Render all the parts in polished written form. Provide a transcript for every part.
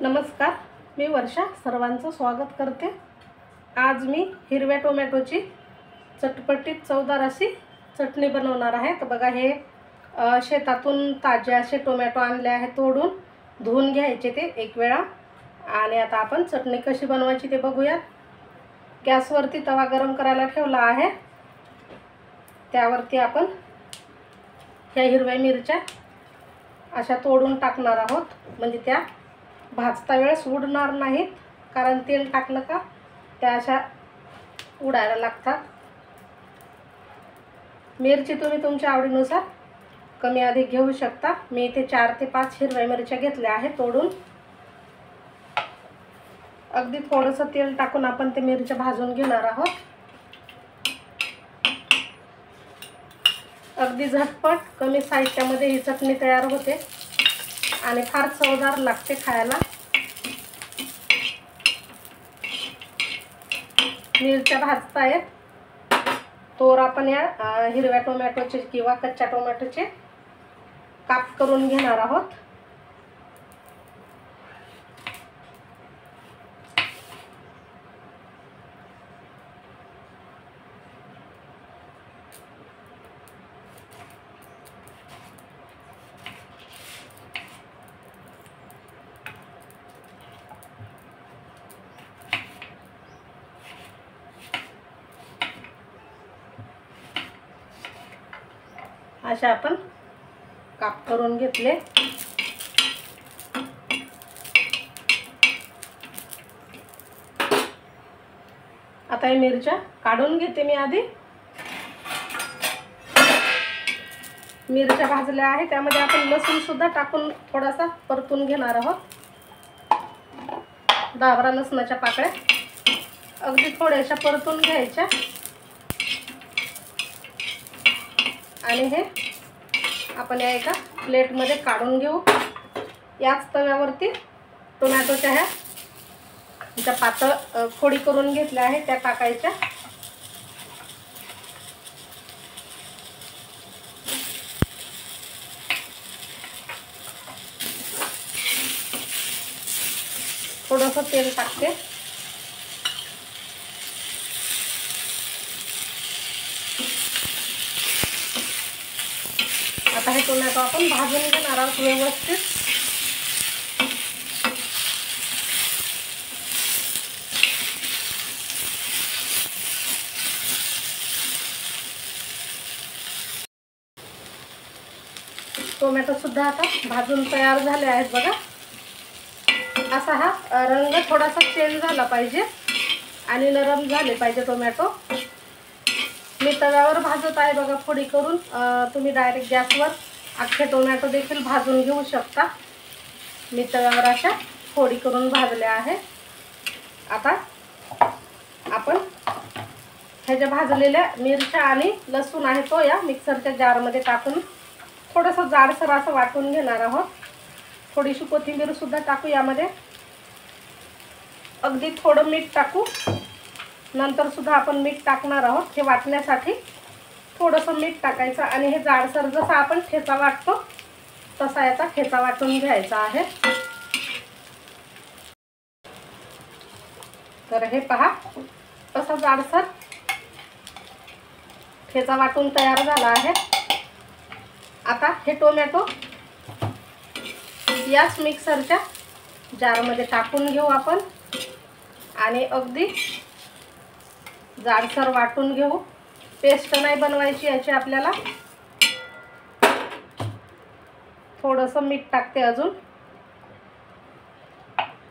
नमस्कार, मी वर्षा सर्वांचं स्वागत करते। आज मी हिरव्या टोमॅटोची चटपटीत चवदार अशी चटणी बनवणार आहे। तर बघा, हे शेतातून ताजे असे टोमॅटो आणले आहे, तोडून धुवून घ्यायचे ते एक वेळा। आणि आता आपण चटणी कशी बनवायची ते बघूया। गॅसवरती तवा गरम करायला ठेवला आहे, त्यावरती आपण ह्या हिरव्या मिरच्या अशा तोडून टाकणार आहोत, म्हणजे त्या भाजता वेळेस उडणार नाहीत, कारण तेल टाकलं का त्या अशा उडायला लागतात। मिरची तुम्ही तुमच्या आवडीनुसार कमी अधिक घेऊ शकता। मी इथे 4 ते 5 हिरव्या मिरच्या घेतल्या आहेत तोडून। अगदी थोडंसं तेल टाकून आपण ते मिरच्या भाजून घेणार आहोत। अगदी झटपट कमी साहित्यामध्ये ही चटणी तयार होते आणि फार चवदार लागते खायला। मिरच्या भाजतायत तोवर आपण या हिरव्या टोमॅटोचे किंवा कच्च्या टोमॅटोचे काप करून घेणार आहोत। अशा आपण काप करून घेतले। आता हे मिरच्या काढून घेते मी। आधी मिरच्या भाजल्या आहे, त्यामध्ये आपण लसूण सुद्धा टाकून थोडासा परतून घेणार आहोत। 10-12 लसणाच्या पाकळ्या अगदी थोड्याशा परतून घ्यायच्या आणि हे आपण या एका प्लेटमध्ये काढून घेऊ। याच तव्यावरती टोमॅटोच्या ह्या ज्या पातळ फोडी करून घेतल्या आहे त्या टाकायच्या। थोडंसं तेल टाकते। आता हे टोमॅटो आपण भाजून घेणार आहोत व्यवस्थित। टोमॅटो सुद्धा आता भाजून तयार झाले आहेत बघा। असा हा रंग थोडासा चेंज झाला पाहिजे आणि नरम झाले पाहिजे टोमॅटो। मी तव्यावर भाजत आहे बघा फोडी करून। तुम्ही डायरेक्ट गॅसवर अख्खे टोमॅटो देखील भाजून घेऊ शकता। मी तव्यावर अशा फोडी करून भाजल्या आहे। आता आपण हे जे भाजलेल्या मिरच्या आणि लसूण आहे तो या मिक्सरच्या जारमध्ये टाकून थोडंसं जाडसर असं वाटून घेणार आहोत। थोडीशी कोथिंबीर सुद्धा टाकू यामध्ये। अगदी थोडं मीठ टाकू, नंतर सुद्धा आपण मीठ टाकणार आहोत। हे वाटण्यासाठी थोडंसं मीठ टाकायचं आणि हे जाडसर जसा आपण ठेचा वाटतो तसा याचा ठेचा वाटून घ्यायचा आहे। तर हे पहा, तसा जाडसर ठेचा वाटून तयार झाला आहे। आता हे टोमॅटो याच मिक्सरच्या जारमध्ये टाकून घेऊ आपण आणि अगदी जाडसर वाटून घेऊ। पेस्ट नाही बनवायची याची आपल्याला। थोडंसं मीठ टाकते अजून।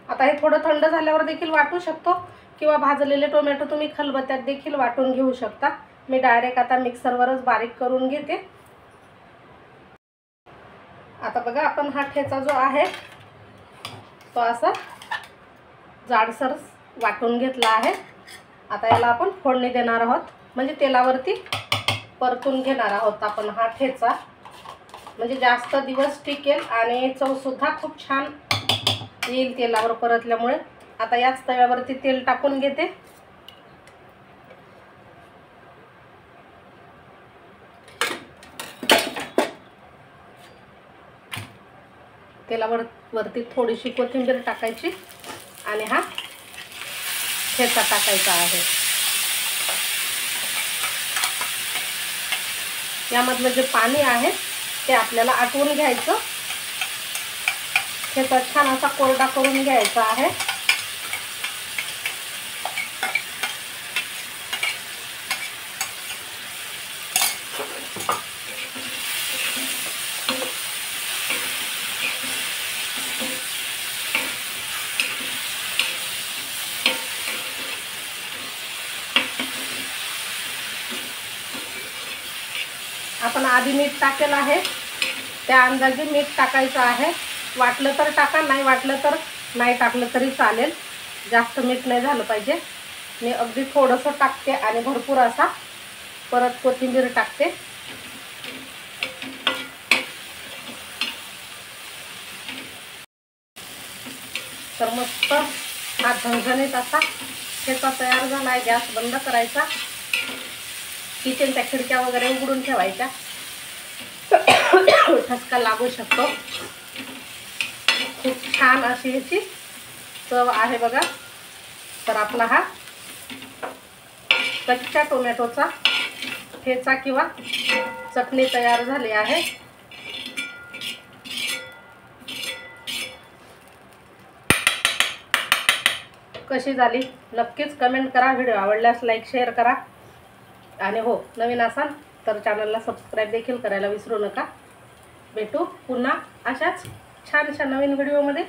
आता हे थोडं थंड झाल्यावर देखील वाटू शकतो किंवा भाजलेले टोमॅटो तुम्ही खलबत्त्यात देखील वाटून घेऊ शकता। मी डायरेक्ट आता मिक्सरवरच बारीक करून घेते। आता बघा, आपण हा ठेचा जो आहे तो असा जाडसर वाटून घेतला आहे। आता याला आपण फोडणी देणार आहोत, म्हणजे तेलावरती परतून घेणार आहोत आपण हा ठेचा, म्हणजे जास्त दिवस टिकेल आणि चव सुद्धा खूप छान येईल तेलावर परतल्यामुळे। आता याच तव्यावरती तेल टाकून घेते। तेलावरती थोडीशी कोथिंबीर टाकायची आणि हा ठेचा टाकायचा आहे. यामधलं जे पाणी आहे ते आपल्याला आटवून घ्यायचं. ठेचा छान असा कोरडा करून घ्यायचा आहे. आपण आधी मीठ टाकेल आहे, त्या अंदाजे मीठ टाकायचं आहे. वाटलं तर टाका, नाही वाटलं तर नाही टाकलं तरी चालेल. जास्त मीठ नाही झालं पाहिजे. मी अगदी थोडंसं टाकते आणि भरपूर असा परत कोथिंबीर टाकते. तर मस्त हा झणझणीत असा ठेचा तयार झाला आहे. गॅस बंद करायचा. किचनच्या खिडक्या वगैरे उघडून ठेवायच्या, ठसका लागू शकतो. खूप छान अशी ह्याची चव आहे बघा. तर आपला हा कच्च्या टोमॅटोचा ठेचा किंवा चटणी तयार झाली आहे. कशी झाली नक्कीच कमेंट करा. व्हिडिओ आवडल्यास लाईक शेअर करा आणि हो, नवीन असाल तर चॅनलला सबस्क्राईब देखील करायला विसरू नका. भेटू पुन्हा अशाच छानशा नवीन व्हिडिओमध्ये.